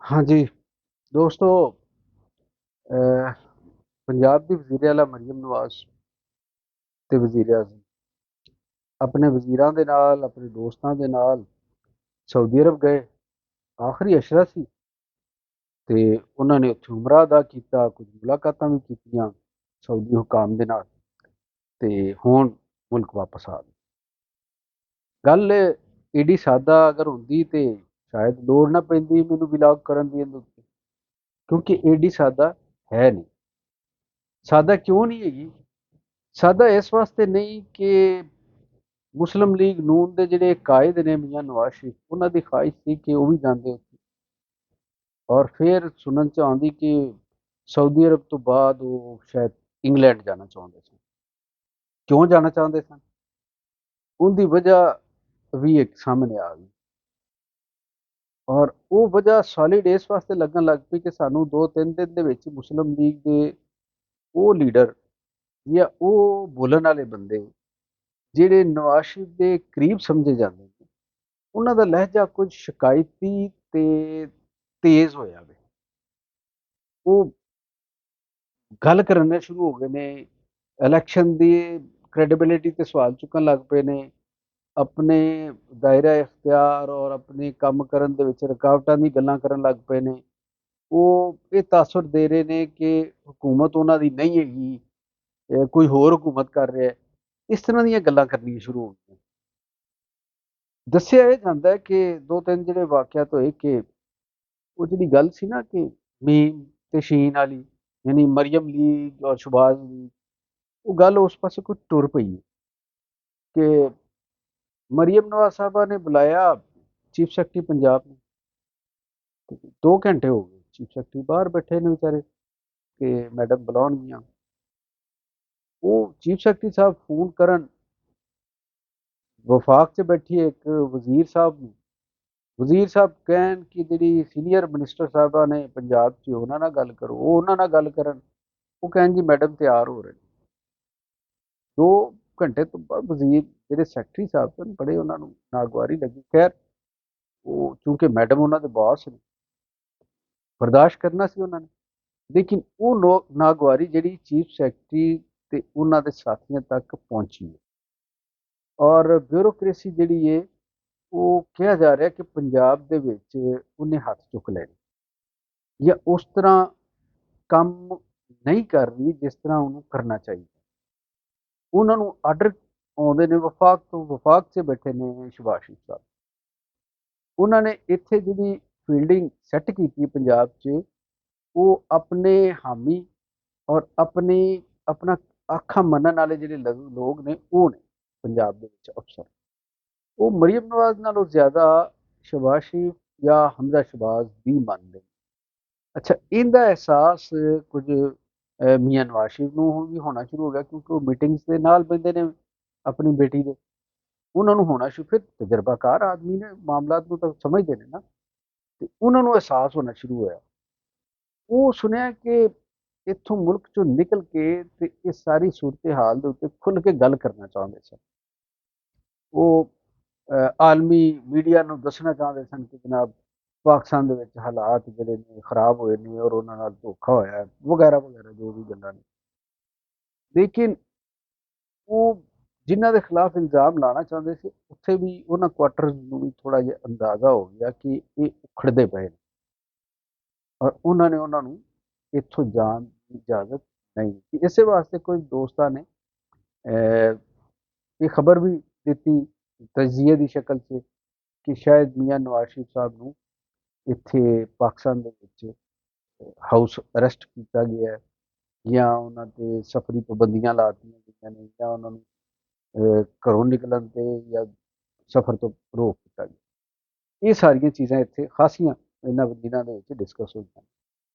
हाँ जी, ਦੋਸਤੋ ਪੰਜਾਬ ਦੀ ਵਜ਼ੀਰ ਆਲਾ ਮਰੀਮ ਨਵਾਜ਼ ਤੇ ਵਜ਼ੀਰ ਆਜ਼ਮ ਆਪਣੇ ਵਜ਼ੀਰਾਂ ਦੇ ਨਾਲ, ਆਪਣੇ ਦੋਸਤਾਂ ਦੇ ਨਾਲ ਸਾਊਦੀ ਅਰਬ ਗਏ। ਆਖਰੀ ਅਸ਼ਰਾ ਸੀ ਤੇ ਉਹਨਾਂ ਨੇ ਉੱਥੇ ਉਮਰਾ ਅਦਾ ਕੀਤਾ, ਕੁਝ ਮੁਲਾਕਾਤਾਂ ਵੀ ਕੀਤੀਆਂ ਸਾਊਦੀ ਹੁਕਾਮ ਦੇ ਨਾਲ ਤੇ ਹੁਣ ਮੁਲਕ ਵਾਪਸ ਆ ਗਏ। ਗੱਲ ਏਡੀ ਸਾਦਾ ਅਗਰ ਹੁੰਦੀ ਤੇ ਸ਼ਾਇਦ ਲੋੜ ਨਾ ਪੈਂਦੀ ਮੈਨੂੰ ਵਲੌਗ ਕਰਨ ਦੀ ਇਹਦੇ ਉੱਤੇ, ਕਿਉਂਕਿ ਏਡੀ ਸਾਦਾ ਹੈ ਨਹੀਂ। ਸਾਦਾ ਕਿਉਂ ਨਹੀਂ ਹੈਗੀ? ਸਾਦਾ ਇਸ ਵਾਸਤੇ ਨਹੀਂ ਕਿ ਮੁਸਲਿਮ ਲੀਗ ਨੂਨ ਦੇ ਜਿਹੜੇ ਕਾਇਦ ਨੇ ਮੀਆਂ ਨਵਾਜ਼ ਸ਼ਰੀਫ, ਉਹਨਾਂ ਦੀ ਖਵਾਹਿਸ਼ ਸੀ ਕਿ ਉਹ ਵੀ ਜਾਂਦੇ ਉੱਥੇ। ਔਰ ਫਿਰ ਸੁਣਨ ਚ ਆਉਂਦੀ ਕਿ ਸਾਊਦੀ ਅਰਬ ਤੋਂ ਬਾਅਦ ਉਹ ਸ਼ਾਇਦ ਇੰਗਲੈਂਡ ਜਾਣਾ ਚਾਹੁੰਦੇ ਸਨ। ਕਿਉਂ ਜਾਣਾ ਚਾਹੁੰਦੇ ਸਨ? ਉਹਦੀ ਵਜ੍ਹਾ ਵੀ ਇੱਕ ਸਾਹਮਣੇ ਆ ਗਈ। ਔਰ ਉਹ ਵਜ੍ਹਾ ਸੋਲਿਡ ਇਸ ਵਾਸਤੇ ਲੱਗਣ ਲੱਗ ਪਈ ਕਿ ਸਾਨੂੰ 2-3 ਦਿਨ ਦੇ ਵਿੱਚ ਮੁਸਲਿਮ ਲੀਗ ਦੇ ਉਹ ਲੀਡਰ ਜਾਂ ਉਹ ਬੋਲਣ ਵਾਲੇ ਬੰਦੇ ਜਿਹੜੇ ਨਵਾਜ਼ ਸ਼ਰੀਫ ਦੇ ਕਰੀਬ ਸਮਝੇ ਜਾਂਦੇ ਨੇ, ਉਹਨਾਂ ਦਾ ਲਹਿਜਾ ਕੁਝ ਸ਼ਿਕਾਇਤੀ ਤੇ ਤੇਜ਼ ਹੋਇਆ ਵੇ। ਉਹ ਗੱਲ ਕਰਨੇ ਸ਼ੁਰੂ ਹੋ ਗਏ ਨੇ, ਇਲੈਕਸ਼ਨ ਦੀ ਕ੍ਰੈਡੀਬਿਲਿਟੀ ਤੇ ਸਵਾਲ ਚੁੱਕਣ ਲੱਗ ਪਏ ਨੇ, ਆਪਣੇ ਦਾਇਰਾ ਇਖਤਿਆਰ ਔਰ ਆਪਣੇ ਕੰਮ ਕਰਨ ਦੇ ਵਿੱਚ ਰੁਕਾਵਟਾਂ ਦੀ ਗੱਲਾਂ ਕਰਨ ਲੱਗ ਪਏ ਨੇ। ਉਹ ਇਹ ਤਾਸਰ ਦੇ ਰਹੇ ਨੇ ਕਿ ਹਕੂਮਤ ਉਹਨਾਂ ਦੀ ਨਹੀਂ ਹੈਗੀ, ਕੋਈ ਹੋਰ ਹਕੂਮਤ ਕਰ ਰਿਹਾ ਹੈ। ਇਸ ਤਰ੍ਹਾਂ ਦੀਆਂ ਗੱਲਾਂ ਕਰਨੀਆਂ ਸ਼ੁਰੂ ਹੋ ਗਈਆਂ। ਦੱਸਿਆ ਇਹ ਜਾਂਦਾ ਹੈ ਕਿ ਦੋ ਤਿੰਨ ਜਿਹੜੇ ਵਾਕਿਆਤ ਹੋਏ ਕਿ ਉਹ ਜਿਹੜੀ ਗੱਲ ਸੀ ਨਾ ਕਿ ਮੀਮ ਤੇ ਸ਼ੀਨ ਵਾਲੀ, ਯਾਨੀ ਮਰੀਮ ਲੀਗ ਔਰ ਸ਼ੁਬਾਜ਼ ਲੀਗ, ਉਹ ਗੱਲ ਉਸ ਪਾਸੇ ਕੋਈ ਟੁਰ ਪਈ ਹੈ ਕਿ ਮਰੀਮ ਨਵਾਜ਼ ਸਾਹਿਬਾ ਨੇ ਬੁਲਾਇਆ ਚੀਫ ਸੈਕਟਰੀ ਪੰਜਾਬ ਨੂੰ। 2 ਘੰਟੇ ਹੋ ਗਏ ਚੀਫ ਸੈਕਟਰੀ ਬਾਹਰ ਬੈਠੇ ਨੇ ਵਿਚਾਰੇ ਕਿ ਮੈਡਮ ਬੁਲਾਉਣਗੀਆਂ। ਉਹ ਚੀਫ ਸੈਕਟਰੀ ਸਾਹਿਬ ਫੋਨ ਕਰਨ ਵਫਾਕ 'ਚ ਬੈਠੀ ਇੱਕ ਵਜ਼ੀਰ ਸਾਹਿਬ ਨੂੰ। ਵਜ਼ੀਰ ਸਾਹਿਬ ਕਹਿਣ ਕਿ ਜਿਹੜੀ ਸੀਨੀਅਰ ਮਿਨਿਸਟਰ ਸਾਹਿਬਾਂ ਨੇ ਪੰਜਾਬ 'ਚ ਉਹਨਾਂ ਨਾਲ ਗੱਲ ਕਰੋ, ਉਹ ਉਹਨਾਂ ਨਾਲ ਗੱਲ ਕਰਨ। ਉਹ ਕਹਿਣ ਜੀ ਮੈਡਮ ਤਿਆਰ ਹੋ ਰਹੇ ਨੇ। 2 ਘੰਟੇ ਤੋਂ ਬਾਅਦ ਵਜ਼ੀਰ ਜਿਹੜੇ ਸੈਕਟਰੀ ਸਾਹਿਬ ਸਨ, ਬੜੇ ਉਹਨਾਂ ਨੂੰ ਨਾਗਵਾਰੀ ਲੱਗੀ। ਖੈਰ, ਉਹ ਚੂੰਕਿ ਮੈਡਮ ਉਹਨਾਂ ਦੇ ਬਾਸ ਨੇ, ਬਰਦਾਸ਼ਤ ਕਰਨਾ ਸੀ ਉਹਨਾਂ ਨੇ। ਲੇਕਿਨ ਉਹ ਨਾਗਵਾਰੀ ਜਿਹੜੀ ਚੀਫ ਸੈਕਟਰੀ ਤੇ ਉਹਨਾਂ ਦੇ ਸਾਥੀਆਂ ਤੱਕ ਪਹੁੰਚੀ ਹੈ। ਔਰ ਬਿਊਰੋਕ੍ਰੇਸੀ ਜਿਹੜੀ ਹੈ, ਉਹ ਕਿਹਾ ਜਾ ਰਿਹਾ ਕਿ ਪੰਜਾਬ ਦੇ ਵਿੱਚ ਉਹਨੇ ਹੱਥ ਚੁੱਕ ਲਏ ਨੇ ਜਾਂ ਉਸ ਤਰ੍ਹਾਂ ਕੰਮ ਨਹੀਂ ਕਰ ਰਹੀ ਜਿਸ ਤਰ੍ਹਾਂ ਉਹਨੂੰ ਕਰਨਾ ਚਾਹੀਦਾ। ਉਹਨਾਂ ਨੂੰ ਆਰਡਰ ਆਉਂਦੇ ਨੇ ਵਫਾਕ ਤੋਂ। ਵਫਾਕ 'ਚ ਬੈਠੇ ਨੇ ਸ਼ਬਾਜ਼ ਸ਼ਰੀਫ ਸਾਹਿਬ। ਉਹਨਾਂ ਨੇ ਇੱਥੇ ਜਿਹੜੀ ਫੀਲਡਿੰਗ ਸੈੱਟ ਕੀਤੀ ਪੰਜਾਬ 'ਚ, ਉਹ ਆਪਣੇ ਹਾਮੀ ਔਰ ਆਪਣਾ ਆਖਾਂ ਮੰਨਣ ਵਾਲੇ ਜਿਹੜੇ ਲੋਕ ਨੇ, ਉਹ ਨੇ ਪੰਜਾਬ ਦੇ ਵਿੱਚ ਅਫਸਰ। ਉਹ ਮਰੀਮ ਨਵਾਜ਼ ਨਾਲੋਂ ਜ਼ਿਆਦਾ ਸ਼ਬਾਜ਼ ਸ਼ਰੀਫ ਜਾਂ ਹਮਜ਼ਾ ਸ਼ਬਾਜ਼ ਦੀ ਮੰਨਦੇ। ਅੱਛਾ, ਇਹਦਾ ਅਹਿਸਾਸ ਕੁਝ ਮੀਆਂ ਨਵਾਜ਼ ਸ਼ਰੀਫ ਨੂੰ ਵੀ ਹੋਣਾ ਸ਼ੁਰੂ ਹੋ ਗਿਆ, ਕਿਉਂਕਿ ਉਹ ਮੀਟਿੰਗਸ ਦੇ ਨਾਲ ਬਹਿੰਦੇ ਨੇ ਆਪਣੀ ਬੇਟੀ ਦੇ। ਉਹਨਾਂ ਨੂੰ ਹੋਣਾ ਸ਼ੁਰੂ, ਫਿਰ ਤਜਰਬਾਕਾਰ ਆਦਮੀ ਨੇ, ਮਾਮਲਾਤ ਨੂੰ ਤਾਂ ਸਮਝਦੇ ਨੇ ਨਾ, ਤੇ ਉਹਨਾਂ ਨੂੰ ਅਹਿਸਾਸ ਹੋਣਾ ਸ਼ੁਰੂ ਹੋਇਆ। ਉਹ ਸੁਣਿਆ ਕਿ ਇੱਥੋਂ ਮੁਲਕ ਚੋਂ ਨਿਕਲ ਕੇ ਤੇ ਇਹ ਸਾਰੀ ਸੂਰਤ ਹਾਲ ਦੇ ਉੱਤੇ ਖੁੱਲ ਕੇ ਗੱਲ ਕਰਨਾ ਚਾਹੁੰਦੇ ਸਨ। ਉਹ ਆਲਮੀ ਮੀਡੀਆ ਨੂੰ ਦੱਸਣਾ ਚਾਹੁੰਦੇ ਸਨ ਕਿ ਜਨਾਬ ਪਾਕਿਸਤਾਨ ਦੇ ਵਿੱਚ ਹਾਲਾਤ ਜਿਹੜੇ ਨੇ ਖਰਾਬ ਹੋਏ ਨੇ ਔਰ ਉਹਨਾਂ ਨਾਲ ਧੋਖਾ ਹੋਇਆ ਵਗੈਰਾ ਵਗੈਰਾ, ਜੋ ਵੀ ਗੱਲਾਂ ਨੇ। ਲੇਕਿਨ ਉਹ ਜਿਨ੍ਹਾਂ ਦੇ ਖਿਲਾਫ ਇਲਜ਼ਾਮ ਲਾਉਣਾ ਚਾਹੁੰਦੇ ਸੀ, ਉੱਥੇ ਵੀ ਉਹਨਾਂ ਕੁਆਟਰਸ ਨੂੰ ਵੀ ਥੋੜਾ ਜਿਹਾ ਅੰਦਾਜ਼ਾ ਹੋ ਗਿਆ ਕਿ ਇਹ ਉਖੜਦੇ ਪਏ ਨੇ ਔਰ ਉਹਨਾਂ ਨੇ ਉਹਨਾਂ ਨੂੰ ਇੱਥੋਂ ਜਾਣ ਦੀ ਇਜਾਜ਼ਤ ਨਹੀਂ ਦਿੱਤੀ। ਇਸੇ ਵਾਸਤੇ ਕੁਝ ਦੋਸਤਾਂ ਨੇ ਇਹ ਖਬਰ ਵੀ ਦਿੱਤੀ ਤਜਜ਼ੀਏ ਦੀ ਸ਼ਕਲ 'ਚ ਕਿ ਸ਼ਾਇਦ ਮੀਆਂ ਨਵਾਜ਼ ਸ਼ਰੀਫ ਸਾਹਿਬ ਨੂੰ ਇੱਥੇ ਪਾਕਿਸਤਾਨ ਦੇ ਵਿੱਚ ਹਾਊਸ ਅਰੈਸਟ ਕੀਤਾ ਗਿਆ ਹੈ ਜਾਂ ਉਹਨਾਂ 'ਤੇ ਸਫਰੀ ਪਾਬੰਦੀਆਂ ਲਾ ਦਿੱਤੀਆਂ ਗਈਆਂ ਨੇ ਜਾਂ ਉਹਨਾਂ ਨੂੰ ਘਰੋਂ ਨਿਕਲਣ 'ਤੇ ਜਾਂ ਸਫ਼ਰ ਤੋਂ ਰੋਕ ਦਿੱਤਾ ਗਿਆ। ਇਹ ਸਾਰੀਆਂ ਚੀਜ਼ਾਂ ਇੱਥੇ ਖਾਸੀਆਂ ਇਹਨਾਂ ਦਿਨਾਂ ਦੇ ਵਿੱਚ ਡਿਸਕਸ ਹੋਈਆਂ।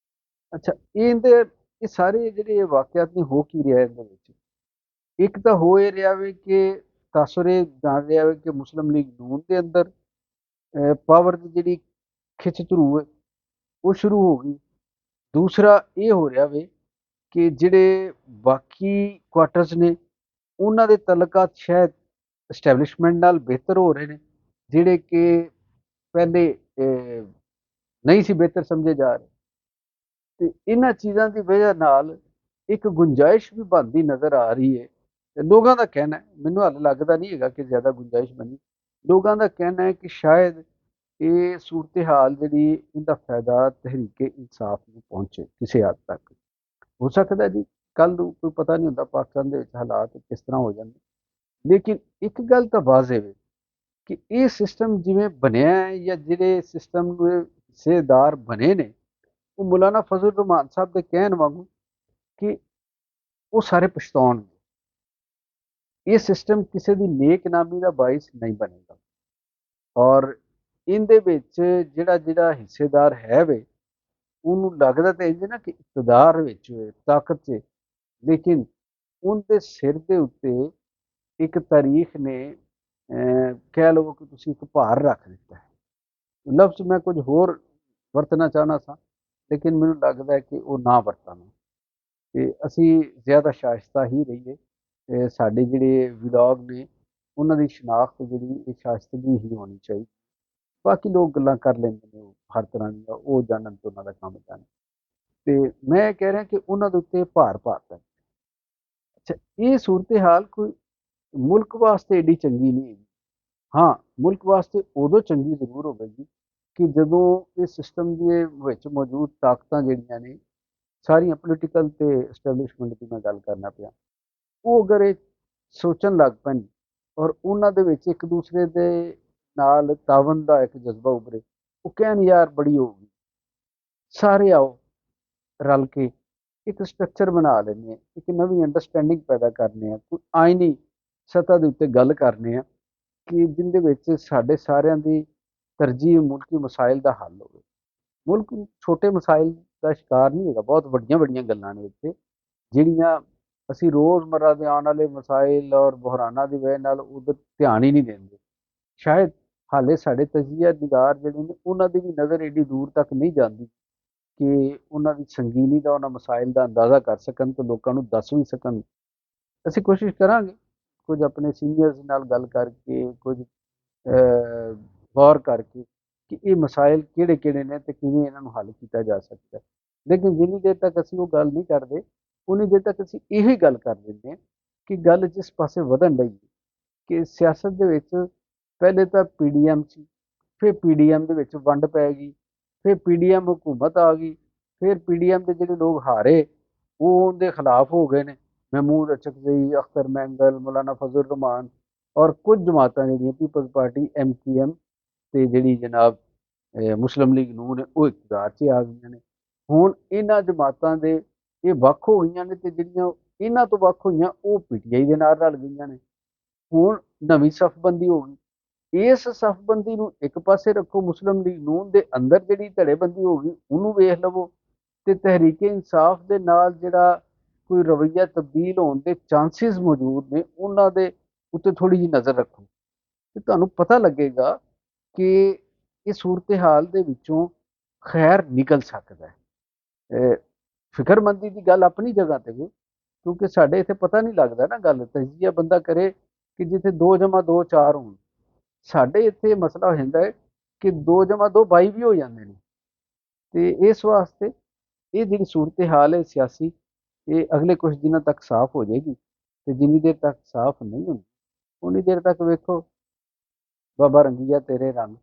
ਅੱਛਾ, ਇਹ ਸਾਰੇ ਜਿਹੜੇ ਵਾਕਿਆਤ ਨੇ, ਹੋ ਕੀ ਰਿਹਾ ਇਹਦੇ ਵਿੱਚ? ਇੱਕ ਤਾਂ ਹੋ ਇਹ ਰਿਹਾ ਵੇ ਕਿ ਤਾਸਰ ਇਹ ਜਾਣ ਰਿਹਾ ਵੇ ਕਿ ਮੁਸਲਿਮ ਲੀਗ ਨੂਨ ਦੇ ਅੰਦਰ ਪਾਵਰ ਦੀ ਜਿਹੜੀ ਖਿੱਚ ਧਰੂ ਹੈ ਉਹ ਸ਼ੁਰੂ ਹੋ ਗਈ। ਦੂਸਰਾ ਇਹ ਹੋ ਰਿਹਾ ਵੇ ਕਿ ਜਿਹੜੇ ਬਾਕੀ ਕੁਆਟਰਸ ਨੇ, ਉਹਨਾਂ ਦੇ ਤਲਕਾਤ ਸ਼ਾਇਦ ਐਸਟੈਬਲਿਸ਼ਮੈਂਟ ਨਾਲ ਬਿਹਤਰ ਹੋ ਰਹੇ ਨੇ, ਜਿਹੜੇ ਕਿ ਪਹਿਲੇ ਨਹੀਂ ਸੀ ਬਿਹਤਰ ਸਮਝੇ ਜਾ ਰਹੇ। ਤੇ ਇਹਨਾਂ ਚੀਜ਼ਾਂ ਦੀ ਵਜ੍ਹਾ ਨਾਲ ਇੱਕ ਗੁੰਜਾਇਸ਼ ਵੀ ਬਣਦੀ ਨਜ਼ਰ ਆ ਰਹੀ ਹੈ। ਤੇ ਲੋਕਾਂ ਦਾ ਕਹਿਣਾ ਹੈ, ਮੈਨੂੰ ਹਾਲੇ ਲੱਗਦਾ ਨਹੀਂ ਹੈਗਾ ਕਿ ਜ਼ਿਆਦਾ ਗੁੰਜਾਇਸ਼ ਬਣੀ। ਲੋਕਾਂ ਦਾ ਕਹਿਣਾ ਹੈ ਕਿ ਸ਼ਾਇਦ ਇਹ ਸੂਰਤ ਹਾਲ ਜਿਹੜੀ ਇਹਦਾ ਫਾਇਦਾ ਤਹਿਰੀਕੇ ਇਨਸਾਫ ਨੂੰ ਪਹੁੰਚੇ ਕਿਸੇ ਹੱਦ ਤੱਕ। ਹੋ ਸਕਦਾ ਜੀ ਕੱਲ ਨੂੰ ਕੋਈ ਪਤਾ ਨਹੀਂ ਹੁੰਦਾ ਪਾਕਿਸਤਾਨ ਦੇ ਵਿੱਚ ਹਾਲਾਤ ਕਿਸ ਤਰ੍ਹਾਂ ਹੋ ਜਾਂਦੇ। ਲੇਕਿਨ ਇੱਕ ਗੱਲ ਤਾਂ ਵਾਜ਼ਿਬ ਹੈ ਕਿ ਇਹ ਸਿਸਟਮ ਜਿਵੇਂ ਬਣਿਆ ਹੈ ਜਾਂ ਜਿਹੜੇ ਸਿਸਟਮ ਦੇ ਹਿੱਸੇਦਾਰ ਬਣੇ ਨੇ, ਉਹ ਮੌਲਾਨਾ ਫਜ਼ਲ ਰਹਿਮਾਨ ਸਾਹਿਬ ਦੇ ਕਹਿਣ ਵਾਂਗੂ ਕਿ ਉਹ ਸਾਰੇ ਪਛਤਾਉਣਗੇ। ਇਹ ਸਿਸਟਮ ਕਿਸੇ ਦੀ ਨੇਕ ਨਾਮੀ ਦਾ ਬਾਇਸ ਨਹੀਂ ਬਣੇਗਾ। ਔਰ ਇਹਦੇ ਵਿੱਚ ਜਿਹੜਾ ਜਿਹੜਾ ਹਿੱਸੇਦਾਰ ਹੈ ਵੇ, ਉਹਨੂੰ ਲੱਗਦਾ ਤਾਂ ਇੰਝ ਨਾ ਕਿ ਇਕਤਦਾਰ ਵਿੱਚ ਹੋਏ, ਤਾਕਤ 'ਚ, ਲੇਕਿਨ ਉਹਦੇ ਸਿਰ ਦੇ ਉੱਤੇ ਇੱਕ ਤਾਰੀਖ ਨੇ ਕਹਿ ਲਵੋ ਕਿ ਤੁਸੀਂ ਇੱਕ ਭਾਰ ਰੱਖ ਦਿੱਤਾ ਹੈ। ਲਫ਼ਜ਼ ਮੈਂ ਕੁਝ ਹੋਰ ਵਰਤਣਾ ਚਾਹੁੰਦਾ ਸਾਂ, ਲੇਕਿਨ ਮੈਨੂੰ ਲੱਗਦਾ ਹੈ ਕਿ ਉਹ ਨਾ ਵਰਤਾਂ ਮੈਂ। ਤੇ ਅਸੀਂ ਜ਼ਿਆਦਾ ਸ਼ਾਇਸਤਾ ਹੀ ਰਹੀਏ। ਸਾਡੇ ਜਿਹੜੇ ਵਲੌਗ ਨੇ ਉਹਨਾਂ ਦੀ ਸ਼ਨਾਖਤ ਜਿਹੜੀ ਇਹ ਸ਼ਾਇਸਤਗੀ ਹੀ ਹੋਣੀ ਚਾਹੀਦੀ। ਬਾਕੀ ਲੋਕ ਗੱਲਾਂ ਕਰ ਲੈਂਦੇ ਨੇ ਹਰ ਤਰ੍ਹਾਂ ਦੀਆਂ, ਉਹ ਜਾਣਨ ਤੋਂ ਉਹਨਾਂ ਦਾ ਕੰਮ ਜਾਣ। ਤੇ ਮੈਂ ਕਹਿ ਰਿਹਾ ਕਿ ਉਹਨਾਂ ਦੇ ਉੱਤੇ ਭਾਰ ਪਾਤਾ। ਅੱਛਾ, ਇਹ ਸੂਰਤ ਹਾਲ ਕੋਈ ਮੁਲਕ ਵਾਸਤੇ ਏਡੀ ਚੰਗੀ ਨਹੀਂ ਹੈਗੀ। ਹਾਂ, ਮੁਲਕ ਵਾਸਤੇ ਉਦੋਂ ਚੰਗੀ ਜ਼ਰੂਰ ਹੋਵੇਗੀ ਕਿ ਜਦੋਂ ਇਹ ਸਿਸਟਮ ਦੇ ਵਿੱਚ ਮੌਜੂਦ ਤਾਕਤਾਂ ਜਿਹੜੀਆਂ ਨੇ ਸਾਰੀਆਂ ਪੋਲੀਟੀਕਲ ਤੇ ਐਸਟੈਬਲਿਸ਼ਮੈਂਟ ਦੀ ਮੈਂ ਗੱਲ ਕਰਨਾ ਪਿਆ, ਉਹ ਅਗਰ ਇਹ ਸੋਚਣ ਲੱਗ ਪੈਣ ਔਰ ਉਹਨਾਂ ਦੇ ਵਿੱਚ ਇੱਕ ਦੂਸਰੇ ਦੇ ਨਾਲ ਤਾਵਨ ਦਾ ਇੱਕ ਜਜ਼ਬਾ ਉਭਰੇ, ਉਹ ਕਹਿਣ ਯਾਰ ਬੜੀ ਹੋ ਗਈ, ਸਾਰੇ ਆਓ ਰਲ ਕੇ ਇੱਕ ਸਟਰਕਚਰ ਬਣਾ ਲੈਂਦੇ ਹਾਂ, ਇੱਕ ਨਵੀਂ ਅੰਡਰਸਟੈਂਡਿੰਗ ਪੈਦਾ ਕਰਨੇ ਆ, ਕੋਈ ਆਇਨੀ ਸਤ੍ਹਾ ਦੇ ਉੱਤੇ ਗੱਲ ਕਰਨੇ ਆ ਕਿ ਜਿਹਦੇ ਵਿੱਚ ਸਾਡੇ ਸਾਰਿਆਂ ਦੀ ਤਰਜੀਹ ਮੁਲਕੀ ਮਸਾਇਲ ਦਾ ਹੱਲ ਹੋਵੇ। ਮੁਲਕ ਛੋਟੇ ਮਸਾਇਲ ਦਾ ਸ਼ਿਕਾਰ ਨਹੀਂ ਹੈਗਾ, ਬਹੁਤ ਵੱਡੀਆਂ ਵੱਡੀਆਂ ਗੱਲਾਂ ਨੇ ਇੱਥੇ ਜਿਹੜੀਆਂ ਅਸੀਂ ਰੋਜ਼ਮर्रा ਦੇ ਆਉਣ ਵਾਲੇ ਮਸਾਇਲ ਔਰ ਬੁਹਰਾਨਾਂ ਦੀ ਵਜ੍ਹਾ ਨਾਲ ਉਧਰ ਧਿਆਨ ਹੀ ਨਹੀਂ ਦਿੰਦੇ। ਸ਼ਾਇਦ ਹਾਲੇ ਸਾਡੇ ਤਜਜ਼ੀਆ ਨਿਗਾਰ ਜਿਹੜੇ ਨੇ ਉਹਨਾਂ ਦੀ ਵੀ ਨਜ਼ਰ ਏਡੀ ਦੂਰ ਤੱਕ ਨਹੀਂ ਜਾਂਦੀ ਕਿ ਉਹਨਾਂ ਦੀ ਸੰਗੀਨੀ ਦਾ, ਉਹਨਾਂ ਮਸਾਇਲ ਦਾ ਅੰਦਾਜ਼ਾ ਕਰ ਸਕਣ ਤੇ ਲੋਕਾਂ ਨੂੰ ਦੱਸ ਵੀ ਸਕਣ। ਅਸੀਂ ਕੋਸ਼ਿਸ਼ ਕਰਾਂਗੇ ਕੁਝ ਆਪਣੇ ਸੀਨੀਅਰਸ ਨਾਲ ਗੱਲ ਕਰਕੇ, ਕੁਝ ਗੌਰ ਕਰਕੇ ਕਿ ਇਹ ਮਸਾਇਲ ਕਿਹੜੇ ਕਿਹੜੇ ਨੇ ਤੇ ਕਿਵੇਂ ਇਹਨਾਂ ਨੂੰ ਹੱਲ ਕੀਤਾ ਜਾ ਸਕਦਾ। ਲੇਕਿਨ ਜਿੰਨੀ ਦੇਰ ਤੱਕ ਅਸੀਂ ਉਹ ਗੱਲ ਨਹੀਂ ਕਰਦੇ, ਉਨੀ ਦੇਰ ਤੱਕ ਅਸੀਂ ਇਹੀ ਗੱਲ ਕਰ ਦਿੰਦੇ ਹਾਂ ਕਿ ਗੱਲ ਜਿਸ ਪਾਸੇ ਵਧਣ ਲਈ ਕਿ ਸਿਆਸਤ ਦੇ ਵਿੱਚ ਪਹਿਲੇ ਤਾਂ PDM ਸੀ, ਫਿਰ PDM ਦੇ ਵਿੱਚ ਵੰਡ ਪੈ ਗਈ, ਫਿਰ PDM ਹਕੂਮਤ ਆ ਗਈ, ਫਿਰ PDM ਦੇ ਜਿਹੜੇ ਲੋਕ ਹਾਰੇ ਉਹ ਉਹਦੇ ਖਿਲਾਫ ਹੋ ਗਏ ਨੇ, ਮਹਿਮੂਦ ਅਚਕਜ਼ਈ, ਅਖਤਰ ਮੈਂਗਲ, ਮੌਲਾਨਾ ਫਜ਼ਲ रहमान ਔਰ ਕੁਝ ਜਮਾਤਾਂ ਜਿਹੜੀਆਂ ਪੀਪਲਜ਼ ਪਾਰਟੀ MQM ਤੇ ਜਿਹੜੀ ਜਨਾਬ ਮੁਸਲਿਮ ਲੀਗ ਨੂਨ ਨੇ ਉਹ ਇਕਤਦਾਰ 'ਚ ਆ ਗਈਆਂ ਨੇ। ਹੁਣ ਇਹਨਾਂ ਜਮਾਤਾਂ ਦੇ ਇਹ ਵੱਖ ਹੋ ਗਈਆਂ ਨੇ ਤੇ ਜਿਹੜੀਆਂ ਇਹਨਾਂ ਤੋਂ ਵੱਖ ਹੋਈਆਂ ਉਹ PTI ਦੇ ਨਾਲ ਰਲ ਗਈਆਂ ਨੇ। ਹੁਣ ਨਵੀਂ ਸਫਬੰਦੀ ਹੋ ਗਈ। ਇਸ ਸਫਬੰਦੀ ਨੂੰ ਇੱਕ ਪਾਸੇ ਰੱਖੋ, ਮੁਸਲਿਮ ਲੀਗ ਨੂਨ ਦੇ ਅੰਦਰ ਜਿਹੜੀ ਧੜੇਬੰਦੀ ਹੋ ਗਈ ਉਹਨੂੰ ਵੇਖ ਲਵੋ, ਤੇ ਤਹਿਰੀਕੇ ਇਨਸਾਫ ਦੇ ਨਾਲ ਜਿਹੜਾ ਕੋਈ ਰਵੱਈਆ ਤਬਦੀਲ ਹੋਣ ਦੇ ਚਾਂਸਿਸ ਮੌਜੂਦ ਨੇ ਉਹਨਾਂ ਦੇ ਉੱਤੇ ਥੋੜ੍ਹੀ ਜਿਹੀ ਨਜ਼ਰ ਰੱਖੋ ਤੇ ਤੁਹਾਨੂੰ ਪਤਾ ਲੱਗੇਗਾ ਕਿ ਇਹ ਸੂਰਤ ਹਾਲ ਦੇ ਵਿੱਚੋਂ ਖੈਰ ਨਿਕਲ ਸਕਦਾ ਹੈ। ਫਿਕਰਮੰਦੀ ਦੀ ਗੱਲ ਆਪਣੀ ਜਗ੍ਹਾ ਤੇ ਵੀ, ਕਿਉਂਕਿ ਸਾਡੇ ਇੱਥੇ ਪਤਾ ਨਹੀਂ ਲੱਗਦਾ ਨਾ, ਗੱਲ ਤਜਜ਼ੀਆ ਬੰਦਾ ਕਰੇ ਕਿ ਜਿੱਥੇ 2+2 4 ਹੋਣ। ਸਾਡੇ ਇੱਥੇ ਮਸਲਾ ਹੋ ਜਾਂਦਾ ਹੈ ਕਿ 2+2 22 ਵੀ ਹੋ ਜਾਂਦੇ ਨੇ। ਤੇ ਇਸ ਵਾਸਤੇ ਇਹ ਜਿਹੜੀ ਸੂਰਤ ਹਾਲ ਹੈ ਸਿਆਸੀ, ਇਹ ਅਗਲੇ ਕੁਝ ਦਿਨਾਂ ਤੱਕ ਸਾਫ਼ ਹੋ ਜਾਏਗੀ ਤੇ ਜਿੰਨੀ ਦੇਰ ਤੱਕ ਸਾਫ਼ ਨਹੀਂ ਹੁੰਦੀ ਉਨੀ ਦੇਰ ਤੱਕ ਵੇਖੋ ਬਾਬਾ ਰੰਗੀਆ ਤੇਰੇ ਰੰਗ।